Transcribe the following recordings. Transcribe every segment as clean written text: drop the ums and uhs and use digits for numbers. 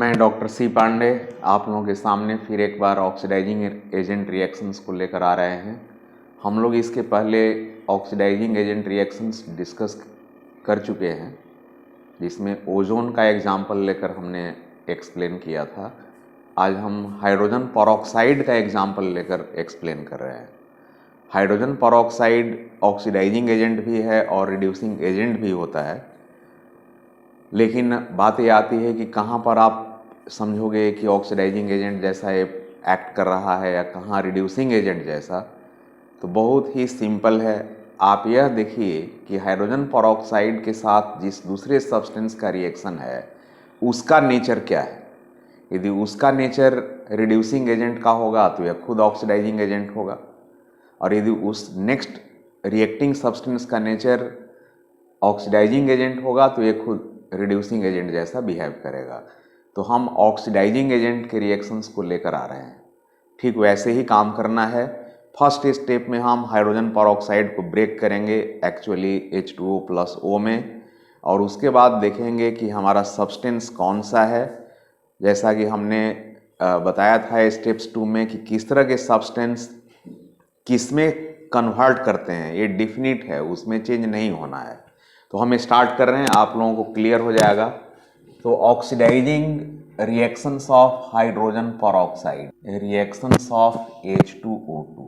मैं doctor C Pandey आप लोगों के सामने फिर एक बार ऑक्सीडाइजिंग एजेंट रिएक्शंस को लेकर आ रहे हैं। हम लोग इसके पहले ऑक्सीडाइजिंग एजेंट रिएक्शंस डिस्कस कर चुके हैं, जिसमें ओजोन का एग्जाम्पल लेकर हमने एक्सप्लेन किया था। आज हम हाइड्रोजन परऑक्साइड का एग्जाम्पल लेकर एक्सप्लेन कर रहे हैं। हाइड्रोजन परऑक्साइड ऑक्सीडाइजिंग एजेंट भी है और रिड्यूसिंग एजेंट भी होता है, लेकिन बात ये आती है कि कहाँ पर आप समझोगे कि ऑक्सीडाइजिंग एजेंट जैसा ये एक्ट कर रहा है या कहाँ रिड्यूसिंग एजेंट जैसा। तो बहुत ही सिंपल है। आप यह देखिए कि हाइड्रोजन परऑक्साइड के साथ जिस दूसरे सब्सटेंस का रिएक्शन है उसका नेचर क्या है। यदि उसका नेचर रिड्यूसिंग एजेंट का होगा तो यह खुद ऑक्सीडाइजिंग एजेंट होगा, और यदि उस नेक्स्ट रिएक्टिंग सब्सटेंस का नेचर ऑक्सीडाइजिंग एजेंट होगा तो ये खुद रिड्यूसिंग एजेंट जैसा बिहेव करेगा। तो हम ऑक्सीडाइजिंग एजेंट के रिएक्शंस को लेकर आ रहे हैं। ठीक वैसे ही काम करना है। फर्स्ट स्टेप में हम हाइड्रोजन परऑक्साइड को ब्रेक करेंगे एक्चुअली H2O+O में, और उसके बाद देखेंगे कि हमारा सब्सटेंस कौन सा है। जैसा कि हमने बताया था स्टेप्स 2 में कि किस तरह के सब्सटेंस किस में कन्वर्ट करते हैं, ये डिफिनिट है, उसमें चेंज नहीं होना है। तो हम स्टार्ट कर रहे हैं, आप लोगों को क्लियर हो जाएगा। तो oxidising reactions of hydrogen peroxide, reactions of H2O2।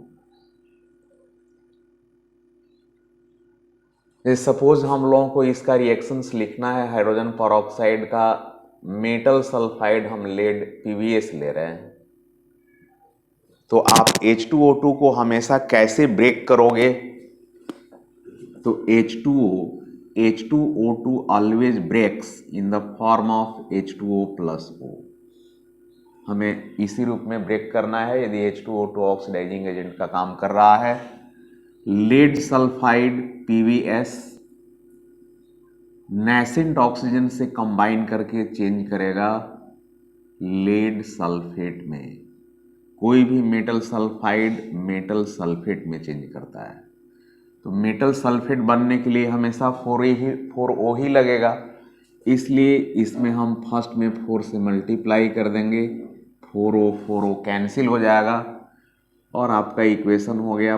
Suppose हम लोगों को इसका रिएक्शंस लिखना है हाइड्रोजन परऑक्साइड का। मेटल सल्फाइड हम लेड PbS ले रहे हैं, तो आप H2O2 को हमेशा कैसे ब्रेक करोगे। तो H2O2 always breaks in the form of H2O+O। हमें इसी रूप में ब्रेक करना है यदि H2O2 ऑक्सीडाइजिंग एजेंट का काम कर रहा है। Lead sulphide PbS nascent oxygen से कंबाइन करके चेंज करेगा लेड सल्फेट में। कोई भी मेटल सल्फाइड मेटल सल्फेट में चेंज करता है। तो मेटल सल्फेट बनने के लिए हमेशा 4O ही लगेगा, इसलिए इसमें हम फर्स्ट में 4 से मल्टीप्लाई कर देंगे। 4O कैंसिल हो जाएगा और आपका इक्वेशन हो गया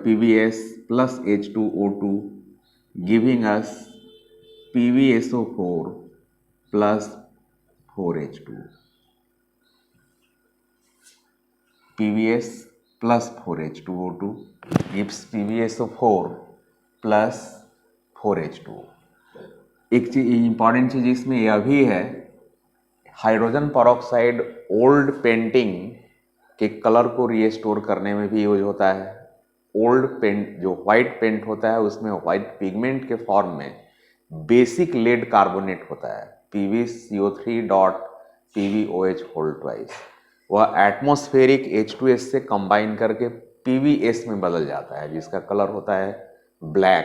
PbS plus H2O2 giving us PbSO4 plus 4H2। PbS plus 4H2O2 gives PbSO4 plus 4H2O। एक चीज इंपॉर्टेंट चीज इसमें यह भी है, हाइड्रोजन परऑक्साइड ओल्ड पेंटिंग के कलर को रीस्टोर करने में भी यूज होता है। ओल्ड पेंट जो व्हाइट पेंट होता है उसमें व्हाइट पिगमेंट के फॉर्म में बेसिक लेड कार्बोनेट होता है PbCO3.PbOH2। वह एटमॉस्फेरिक H2S से कंबाइन करके PbS में बदल जाता है, जिसका कलर होता है ब्लैक।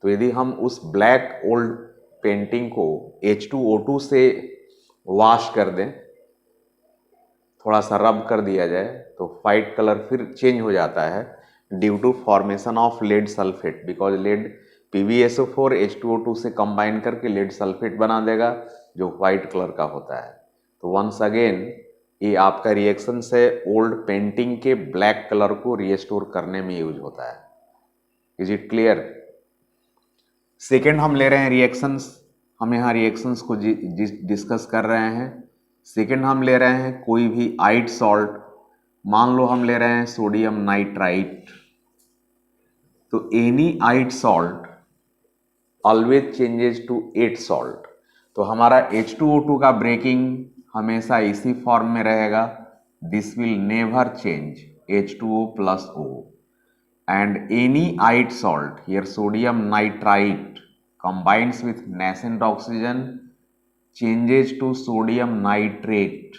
तो यदि हम उस ब्लैक ओल्ड पेंटिंग को H2O2 से वॉश कर दें, थोड़ा सा रब कर दिया जाए, तो व्हाइट कलर फिर चेंज हो जाता है due to formation of lead sulphate. Because lead PbSO4 H2O2 से कंबाइन करके लेड सल्फेट बना देगा जो व्हाइट कलर का होता है। तो वंस अगेन ये आपका रिएक्शन से ओल्ड पेंटिंग के ब्लैक कलर को रीस्टोर करने में यूज होता है। Is it clear. सेकेंड हम ले रहे हैं रिएक्शंस, हम यहाँ रिएक्शंस को डिस्कस कर रहे हैं। सेकेंड हम ले रहे हैं कोई भी आइट सॉल्ट। मान लो हम ले रहे हैं सोडियम नाइट्राइट। तो any ite salt always changes to ate salt. तो हमारा H2O2 का ब्रेकिंग हमेशा इसी फॉर्म में रहेगा। This will never change H2O+O। and any ite salt, here sodium nitrite combines with nascent oxygen changes to sodium nitrate।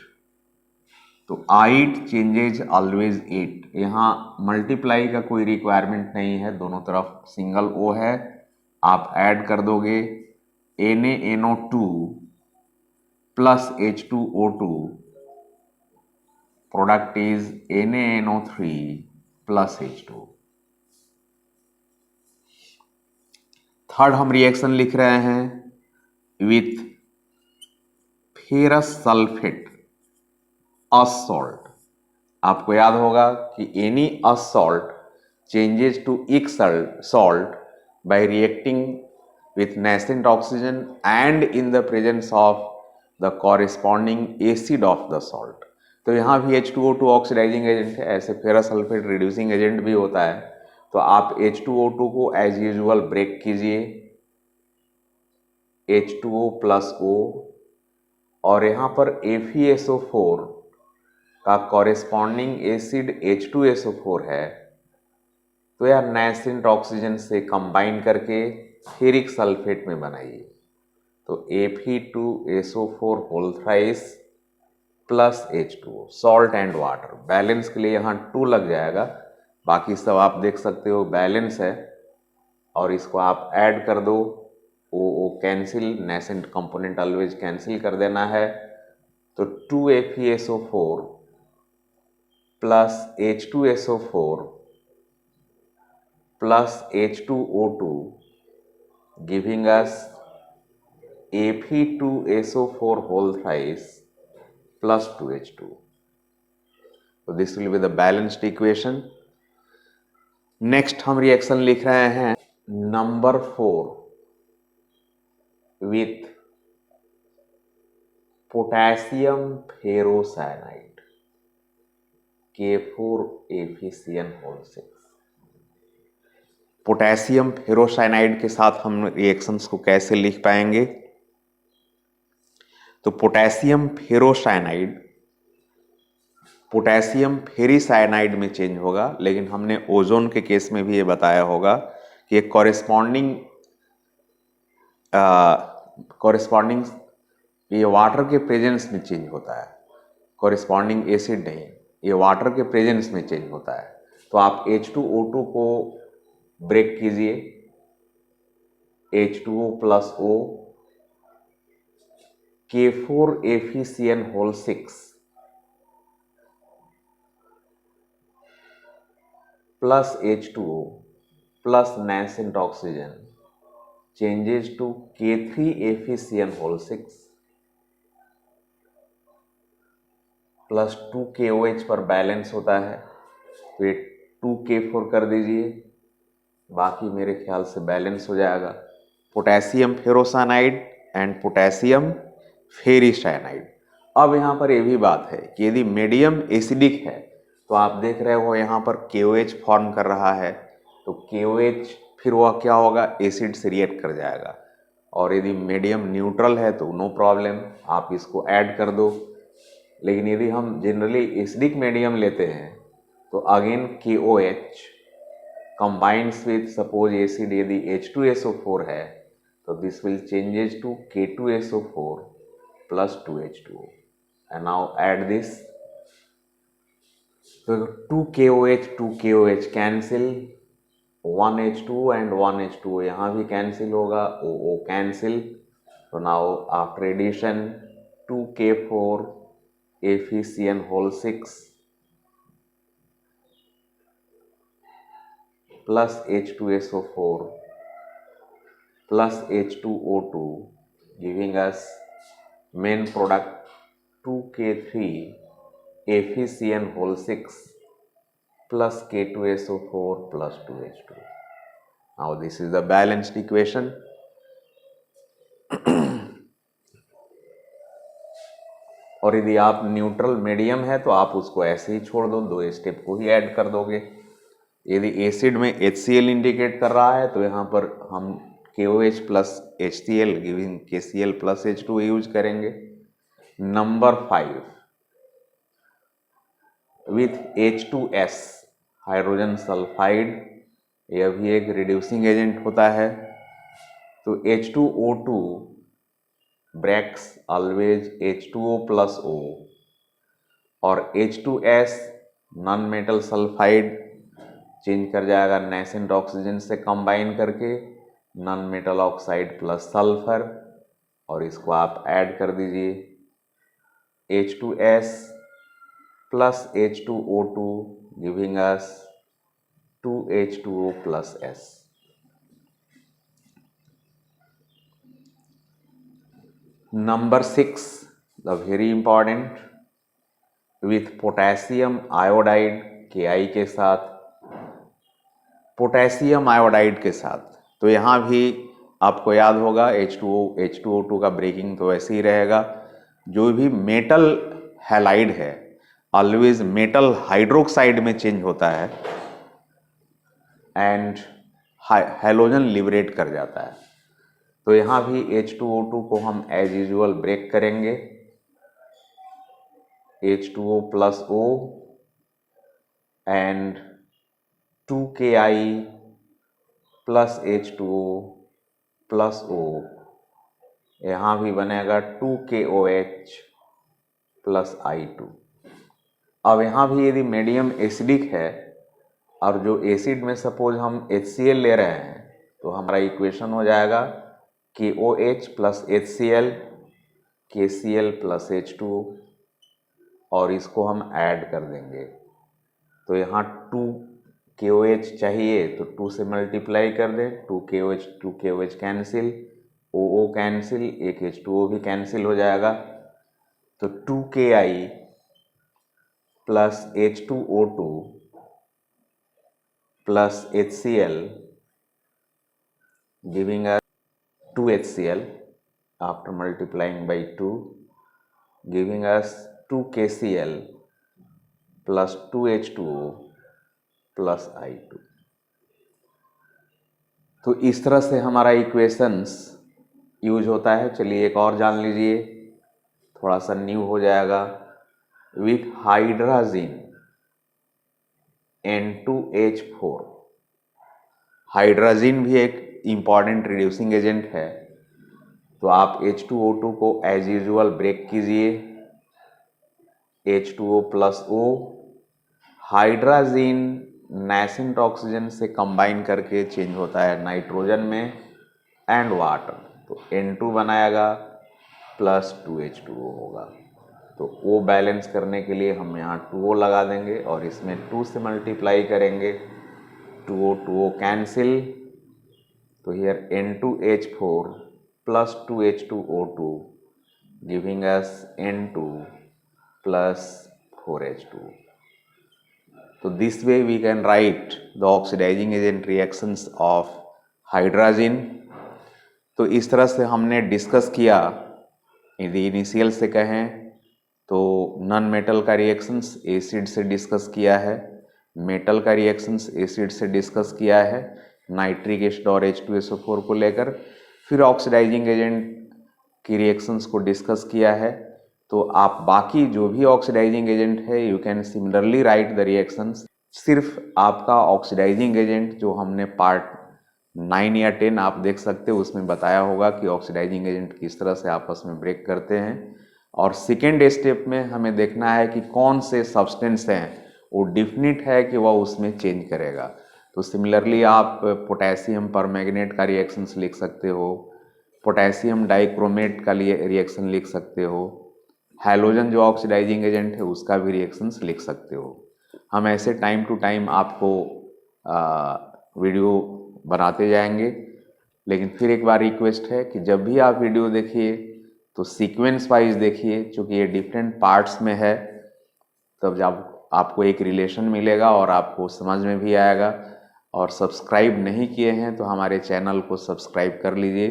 तो आइट changes always at. यहाँ multiply का कोई रिक्वायरमेंट नहीं है, दोनों तरफ सिंगल O है। आप ऐड कर दोगे NaNO2 plus H2O2, product is NaNO3 plus H2। Third हम रिएक्शन लिख रहे हैं with ferrous sulphate us salt. आपको याद होगा कि any us salt changes to Ick salt by reacting with nascent oxygen and in the presence of the corresponding acid of the salt। तो यहाँ भी H2O2 ऑक्सीडाइजिंग एजेंट है, ऐसे ferrous sulphate reducing agent भी होता है। तो आप H2O2 को एज यूजुअल ब्रेक कीजिए, H2O प्लस O, और यहाँ पर FeSO4 का कॉरेस्पॉन्डिंग एसिड H2SO4 है, तो यार नेसेंट ऑक्सीजन से कंबाइन करके फेरिक सल्फेट में बनाइए। तो Fe2SO4 whole thrice plus H2O, salt and water. Balance के लिए यहाँ 2 लग जाएगा, बाकी सब आप देख सकते हो बैलेंस है, और इसको आप ऐड कर दो। O cancel, nascent component always cancel कर देना है। तो 2FeSO4 plus H2SO4 plus H2O2 giving us Fe2SO4 whole thrice plus 2H2. So this will be the balanced equation. Next हम रिएक्शन लिख रहे हैं number 4 with potassium ferrocyanide K4FeCN whole 6। Potassium ferrocyanide के साथ हम रिएक्शंस को कैसे लिख पाएंगे? तो पोटेशियम फेरोसाइनाइड पोटेशियम फेरीसाइनाइड में चेंज होगा, लेकिन हमने ओजोन के केस में भी ये बताया होगा कि एक कॉरेस्पॉन्डिंग ये वाटर के प्रेजेंस में चेंज होता है, कॉरेस्पॉन्डिंग एसिड नहीं, ये वाटर के प्रेजेंस में चेंज होता है। तो आप H2O2 को ब्रेक कीजिए, H2O plus O, K4FeCN whole 6 plus H2O plus nascent oxygen changes to K3FeCN whole 6 plus 2KOH पर बैलेंस होता है, फिर 2K4 कर दीजिए, बाकी मेरे ख्याल से बैलेंस हो जाएगा। Potassium ferrocyanide and potassium ferricyanide. अब यहाँ पर ये भी बात है कि यदि मीडियम एसिडिक है तो आप देख रहे हो यहाँ पर KOH फॉर्म कर रहा है, तो KOH फिर वह क्या होगा, एसिड से रिएक्ट कर जाएगा। और यदि मीडियम न्यूट्रल है तो नो प्रॉब्लम, आप इसको ऐड कर दो। लेकिन यदि हम जनरली एसिडिक मीडियम लेते हैं तो again KOH combines with suppose acid यदि H2SO4 है तो this will changes to K2SO4 plus 2H2O, and now add this, so 2KOH cancel, 1H2O and 1H2O यहाँ भी cancel होगा, OO cancel। so now after addition 2K4FeCN whole 6 plus H2SO4 plus H2O2 giving us main product 2K3FeCN whole 6 plus K2SO4 plus 2H2। Now this is the balanced equation। और यदि आप neutral medium है तो आप उसको ऐसे ही छोड़ दो, 2 स्टेप को ही ऐड कर दोगे। यदि एसिड में HCl इंडिकेट कर रहा है तो यहाँ पर हम KOH plus HCl giving KCl plus H2 use करेंगे। Number 5 with H2S hydrogen sulphide, यह भी एक रिड्यूसिंग एजेंट होता है। तो H2O2 breaks always H2O plus O, और H2S non metal sulphide change कर जाएगा नेसेंट ऑक्सीजन से कंबाइन करके non metal oxide plus sulphur, और इसको आप ऐड कर दीजिए H2S plus H2O2 giving us 2H2O plus S। Number 6 the very important with potassium iodide Ki के साथ, पोटेशियम आयोडाइड के साथ। तो यहाँ भी आपको याद होगा H2O का ब्रेकिंग तो ऐसे ही रहेगा। जो भी मेटल हैलाइड है ऑलवेज मेटल हाइड्रोक्साइड में चेंज होता है एंड हैलोजन लिबरेट कर जाता है। तो यहाँ भी H2O2 को हम एज यूजुअल ब्रेक करेंगे, H2O plus O and 2Ki plus H2O plus O, यहाँ भी बनेगा 2KOH प्लस I2। अब यहाँ भी यदि मीडियम एसिडिक है और जो एसिड में सपोज हम HCl ले रहे हैं तो हमारा इक्वेशन हो जाएगा KOH plus HCl, KCl plus H2O, और इसको हम ऐड कर देंगे। तो यहाँ 2KOH चाहिए तो 2 से मल्टीप्लाई कर दें, 2KOH कैंसिल, OO कैंसिल, एक H2O भी कैंसिल हो जाएगा। तो 2Ki plus H2O2 plus HCl giving us 2HCl after multiplying by 2 giving us 2KCl plus 2H2O plus I2। तो इस तरह से हमारा इक्वेशंस यूज होता है। चलिए एक और जान लीजिए, थोड़ा सा न्यू हो जाएगा। विथ हाइड्राजीन N2H4, हाइड्राजीन भी एक इम्पॉर्टेंट रिड्यूसिंग एजेंट है। तो आप H2O2 को एज यूजुअल ब्रेक कीजिए, H2O plus O, hydrazine nascent oxygen से कंबाइन करके चेंज होता है नाइट्रोजन में एंड वाटर, तो N2 बनाएगा प्लस 2H2O होगा। तो O बैलेंस करने के लिए हम यहाँ 2O लगा देंगे और इसमें 2 से मल्टीप्लाई करेंगे, 2O कैंसिल, तो here N2H4 plus 2H2O2 giving us N2 plus 4H2। So this way we can write the oxidizing agent reactions of hydrazine। तो इस तरह से हमने डिस्कस किया, यदि इनिशियल से कहें तो नॉन मेटल का रिएक्शंस एसिड से डिस्कस किया है, मेटल का रिएक्शंस एसिड से डिस्कस किया है, नाइट्रिक एसिड और H2SO4 को लेकर, फिर ऑक्सीडाइजिंग एजेंट की रिएक्शंस को डिस्कस किया है। तो आप बाकी जो भी ऑक्सीडाइजिंग एजेंट है you can similarly right the reactions. सिर्फ आपका ऑक्सीडाइजिंग एजेंट जो हमने पार्ट 9 या 10 आप देख सकते हो उसमें बताया होगा कि ऑक्सीडाइजिंग एजेंट किस तरह से आपस में ब्रेक करते हैं। और सेकेंड स्टेप में हमें देखना है कि कौन से सब्सटेंस हैं वो डिफिनिट है कि वह उसमें चेंज करेगा। तो सिमिलरली आप पोटेशियम परमैंगनेट का रिएक्शंस लिख सकते हो, पोटेशियम डाइक्रोमेट का रिएक्शन लिख सकते हो, हैलोजन जो ऑक्सीडाइजिंग एजेंट है उसका भी रिएक्शंस लिख सकते हो। हम ऐसे टाइम टू टाइम आपको वीडियो बनाते जाएंगे, लेकिन फिर एक बार रिक्वेस्ट है कि जब भी आप वीडियो देखिए तो सीक्वेंस वाइज देखिए, क्योंकि ये डिफरेंट पार्ट्स में है, तब जब आपको एक रिलेशन मिलेगा और आपको समझ में भी आएगा। और सब्सक्राइब नहीं किए हैं तो हमारे चैनल को सब्सक्राइब कर लीजिए।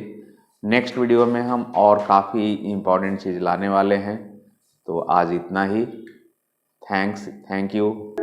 नेक्स्ट वीडियो में हम और काफ़ी इम्पॉर्टेंट चीज़ लाने वाले हैं। तो आज इतना ही। Thank you.